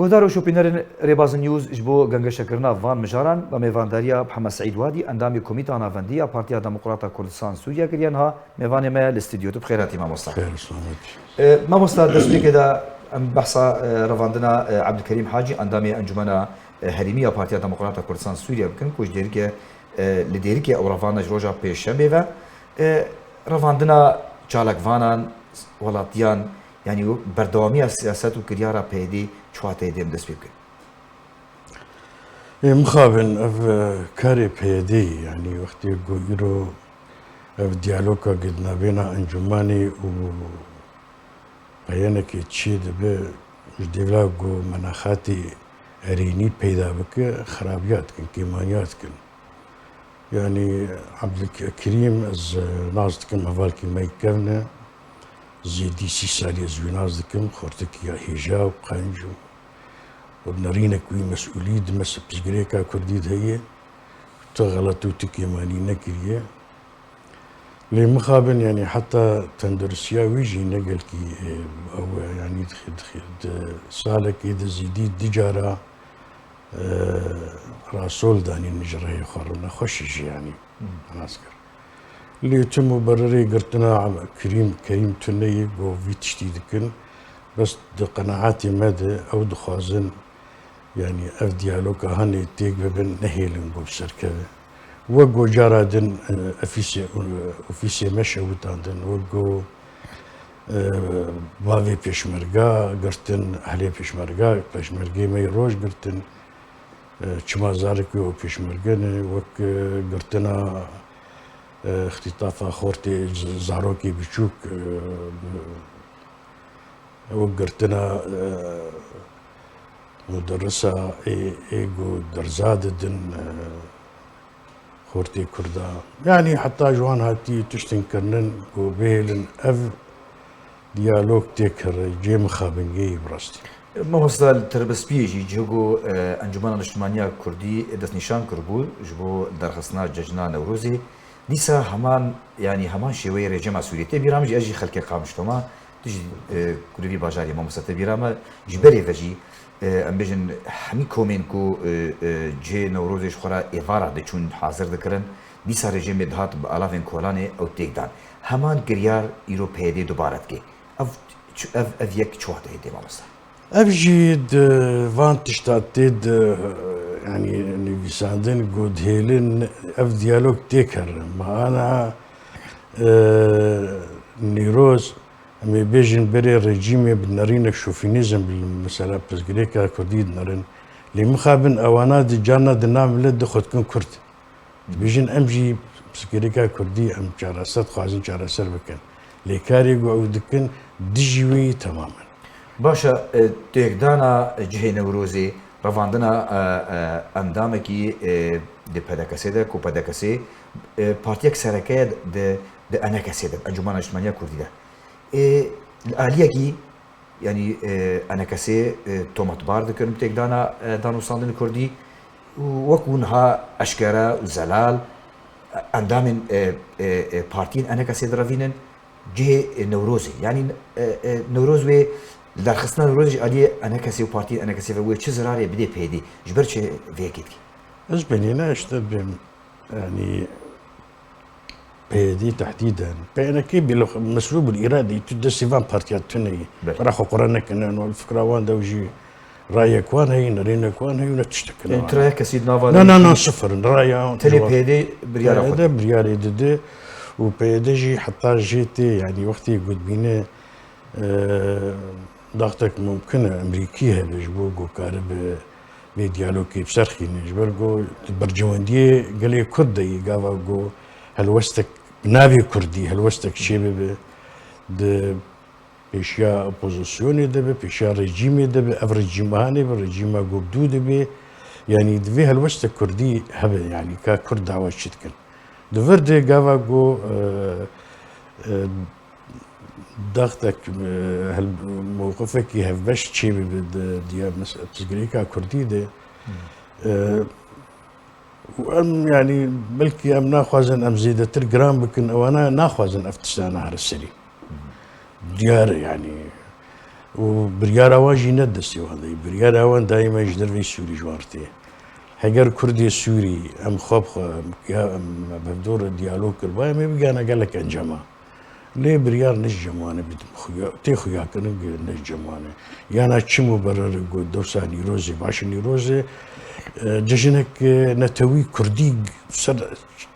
گودار و شوپینر ریباز نیوز جبو گنگ شکرنا وان مجاران و میوانداریا محمد سعید وادی اندامی کمیته آناوندی پارتیا دموکراتا کردستان سوریه کریان ها میوان ما الاستودیو تو بخیراتی ماموستا. خیر سلامت. ماموستا دستی که دا بحثا رواندنا عبدالکریم حاجی اندامی انجمن هریمی پارتیا دموکراتا کردستان سوریه بکن کوش دیری که لدیری که او رواندن جروجا پیشنبه و رواندنا چالکوانان ولاتیان يعني بردوامي السياسات وكريارة بيدي شواته يديم دس بيمكن. مخابن اف كاري بيدي يعني وقت يقولوا اف ديالوكا قد نبينا انجماني و بيانك تشيد به جديلاقو مناخاتي اريني بيدا بك خرابيات كن كيمانيات كن يعني عبد الكريم از نازد كم هفالكي ما يكفنا زيدي 6 سالي زويناز دكم خورتك يا هجا وقنجو وبنرينك وي مسؤولية مس بسجريكا كرديد هي تغلطو تكي ماني نكريه لي مخابن يعني حتى تندرسيا ويجي نقل كي او يعني دخل سالك اذا زيدي دجارة راسول داني نجري خرنا خوشش يعني ناسكر اللي تم مبرري قرتنا كريم تني جو في تشتيدكن بس قناعاتي مدى او دخازن يعني اف ديالوكا هاني تيك ببن نهيلن جو بسركبه وقو جارادن اوفيسي مشى وتاندن وقو بافي بيشمرقا قرتن اهلي بيشمرقي مي روج قرتن چما زارك و بيشمرقن وك قرتنا اختطاف خورتي زاروكي بشوك وقرتنا مدرسة ايجو درزاددن خورتي كردا يعني حتى جوان هاتي تشتنكرنن وبيلن اف ديالوج تكر جيم خابنجي براستي ما وصل تربس بيجي جوجو انجمن الاجتماعية كردي دست نشان كربو جبو درخصنا ججنا نوروزي دیسا همان يعني همان شوي رجمع سوريتي بيرام جي اجي خلق قامش توما تجي كلوي باجاري ما مست بيرام جبري فجي ام بيجن همي كومينكو جي نوروزش خورا ايفارا د چون حاضر دكرن دیسا رژیم دهات بالافن کولانه او تيكدان همان گريار يوروپيدي دوبارت كي اف يك چوات هيدي ما مست افجيد فان تشتاتيد يعني نيفيساندن جود هيلن اف ديالوج تيكر ما انا نيروز امي بيجن بري ريجيمي بنرينك شوفينيزم بالمسألة بس جريكا كرديد نرن اللي مخابن اوانات جانا دنام لد خدكن كرد بيجن امجي بس جريكا كردي ام جارسات خوازن جارسر بكن ليكاري قعودكن دجوي تماما باشا تيكدانا جهي نوروزي رواندنا اندامکی د پدکسی ده کو پدکسی پارتیک سرکه د انکسی ده انجمن اجتماعی کردی ده الالیه کی یعنی انکسی تومات بار دکرم تک دانو ساندن کردی وکونها اشکره و زلال اندام پارتین انکسی دروینن جه نوروزی یعنی نوروز و در خصنا نوروز عادية أنا كسي وبارتي أنا كسي فوي شو زراري بدي بيدي جبرش فيكيد إيش بنينا اشتبه يعني بيدي تحديدا بينا كي بالمسلوب الإرادي تدسي فان بارتيات تني راحوا قرانك إنه الفكرة وان دوجي رايك وان هي نرينك وان هي ونتشتكل أنت رايك سيد نافا لا صفر رايا تلي بيدي بريارة هذا برياري ددي وبيدي جي حتى جيتي يعني وقتي قد بينا ضغطك ممكنة أمريكية بجبوجو كارب بديالوكي بسرخي نجبرجو برجواندية قال لي كردي قافاجو هالوستك نافي كردي هالوستك شيء د بيشيا اوبوزيسيوني دبي بيشيا ريجيمي دبي اف ريجيم هاني بريجيم قبدو دبي يعني دبي هالوستك كردي هبه يعني ككرد عواشتكن دفردي قافاجو ضغطك موقفك يهفش شيء بدي بسجريكا كردي ده وام يعني بلكي ام ناخذن ام زيد تلجرام بكن وانا ناخذن افتسانا على السري ديار يعني وبريار واجي ندستي هذا بريار وان دائما يجدر في سوري جوارتي هجر كردي السوري ام خاب يا ام بدور الديالوج الباي ما بيجي انا قال لك انجما ليه بريار نجمانه خويا تي خويا كانوا نجمانه يعني تشمو برر قد دوسا نيروزي باش نيروزي ججنك نتوي كردي سر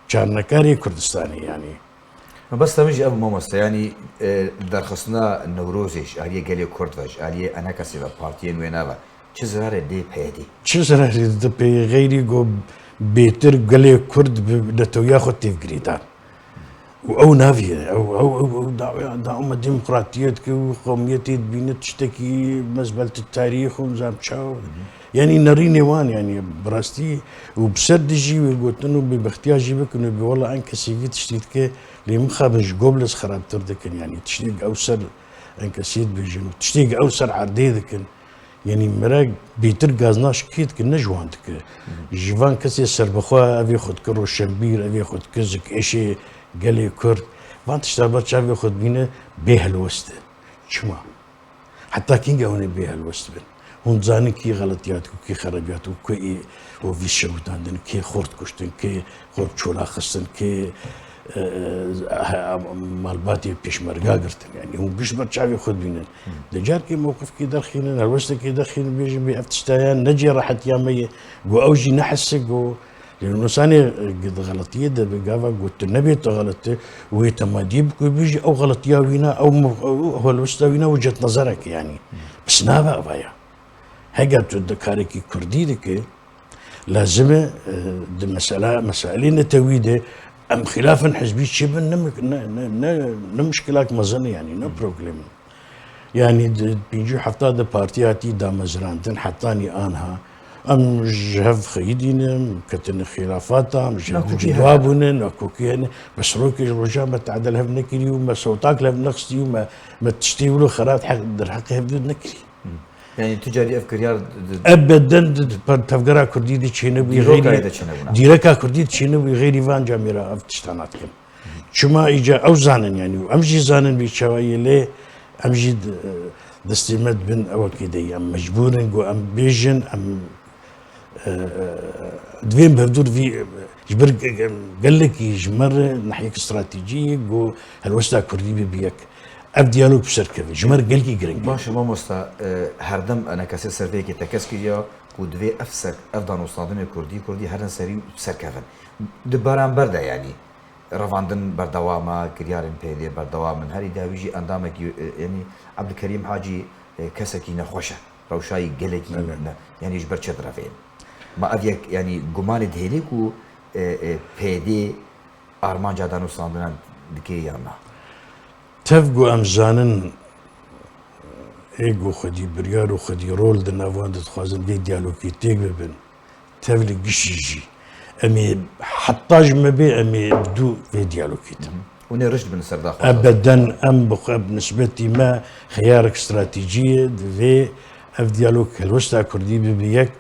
كارنكاري كردستاني يعني بس تمشي ابو ماموستا يعني درخصنا النوروزيش عليه قال كرد فاش عليه انا كسيفا بارتيين وينافا چه زرار دي بيدي چه زرار دي غيري جو بيتر قال كرد نتويا خد تفقريدان او نافيه او دعوه ديمقراطيه وقوميتي بين تشتكي مزبله التاريخ ومزام تشاو يعني نريني وان يعني براستي وبسردجي وقلت انه باختياجي بك انه والله انك سيفي تشتيت كي اللي مخابج قبلس خراب تردكن يعني تشتيق اوسر انك سيد بيجن تشتيق اوسر عرديدكن يعني مراك بيتر غازناش كيت كنا جواندك جيفان كسي سربخوا ابي خد كرو شمبير ابي خد كزك اشي قال كرد فانت اشتغلت شافي ياخذ بينا بيه الوسط شما حتى كينجا هون بيه الوسط بن هون زاني كي غلطيات كي خرابيات وكي وفي شوتان كي خورت كشتن كي خورت شولا خصن كي مالباتي بيشمرقا قرتن يعني هو بيشمر شافي ياخذ بينا دجار كي موقف كي دخينا الوسط كي دخينا بيجي بأفتشتايان نجي راحت يامي جو اوجي نحسك جو لانه ثاني قد غلطيه ده بقافا قلت النبي غلطته ويتماديب بيجي او غلطيه وينا او هو الوسطى وينا وجهه نظرك يعني بس نابا بايا هيك تذكرك كردي دك لازم دي مسائل تويده ام خلافا حزبي شبه مشكلات مظن يعني نو بروبلم يعني بيجي حتى ده بارتياتي دا مزرانتن حطاني انها ام جهف خيدين كتن خلافاتها ام جهف جوابن وكوكين بس روكي رجع ما تعدل هف نكري وما صوتاك لف نقصتي وما تشتيولو خرات حق در حق هف نكري يعني تجاري افكار ابدا تفكر كردي دي تشينبي غير ديركا كردي تشينبي غير فان جاميرا افتشتانات كم شما اجا او زانن يعني امجي زانن بيشواي ليه امجي دستمت بن او كده ام مجبورن جو ام بيجن ام دوين بهدور في جبر قال لك يجمر ناحية استراتيجية جو هالوسطى كردي بيك اف ديالوج بسركبي جمر قال لك جرين باش ما مستا هردم انا كاسي سرفيكي تكسكيا ودوي افسك افضل استاذنا كردي هردن سري سركفن دباران بردا يعني رفاندن بردواما كريارن بيدي بردوام من هاري داويجي اندامك يعني عبد الكريم حاجي كسكي نخوشه روشاي قالكي يعني جبر طرفين ما ابيك يعني جمان دهليك و بيدي ارمان جادانو ساندنا دكي يانا تفقو امزانن ايجو خدي بريار وخدي رول دنافوان دتخوازن دي ديالوكي تيك ببن تفلي قشيجي امي حطاج ما بي امي بدو في ديالوكي وني رشد بن سرداخ ابدا ام بقى بالنسبه ما خيارك استراتيجيه في اف ديالوج الوسطى كردي بيك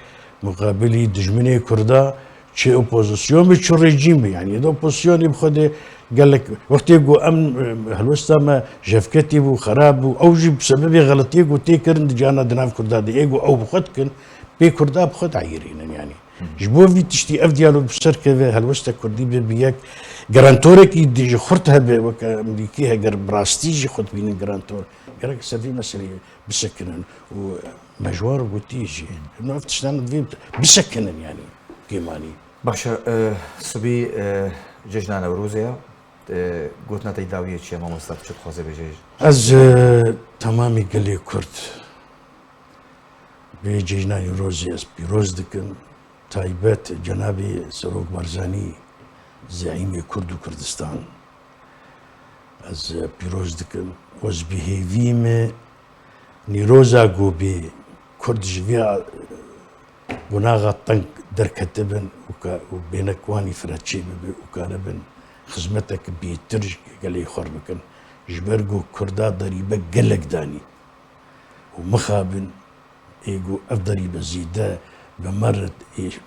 مقابلي دجمني كردا شي اوبوزيسيون مش ريجيم يعني دو اوبوزيسيون بخد قال لك وقت يقو ام الوسطى ما جفكتي وخراب او جيب بسبب غلطي وتيكرن جانا دناف كردا دي ايجو او بخدكن بي كردا بخد عيرين يعني جبو في تشتي اف ديالوج بسركه هالوسطى كردي بيك جرانتورك يدي خرتها بك امريكيه جر براستيجي خد بين جرانتور قالك سفي مسري بسكنن ومجوار قلتيجي انه افتشتان في بسكنن يعني كيماني باشا سبي ججنا نوروزيا قلتنا تيداويه شي ما مستقبل خوازه بجيج از تمامي قال لي كرد بججنا نوروزيا بيروز دكن تايبت جنابي سروق برزاني زعيم كرد وكردستان از بيروز دكن was behavime نيروزا جوبي كرد جويا وناغا طنق دركتبن وبينك واني فراتشي وكانبن خدمتك بيترج قال يخربكن جبرجو كردا ضريبه قلق داني ومخابن ايجو افضل بزيده بمرت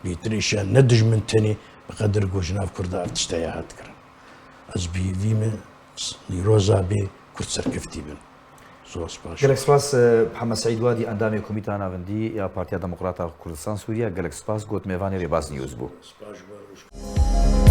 بيتريشا ندج من تاني بقدر جو جناب كردا افتشتايا هاتكر از بيفيمه نيروزا بي كرد سركفتي بن زۆر سپاس. گەلێک سپاس محەممەد سعید وادی ئەندامی کمیتا ناوەندی یا پارتیا دموکراتا کوردستان سووریا گەلێک سپاس گوت میێوانی ڕێباز نیوز بوو. سپاس.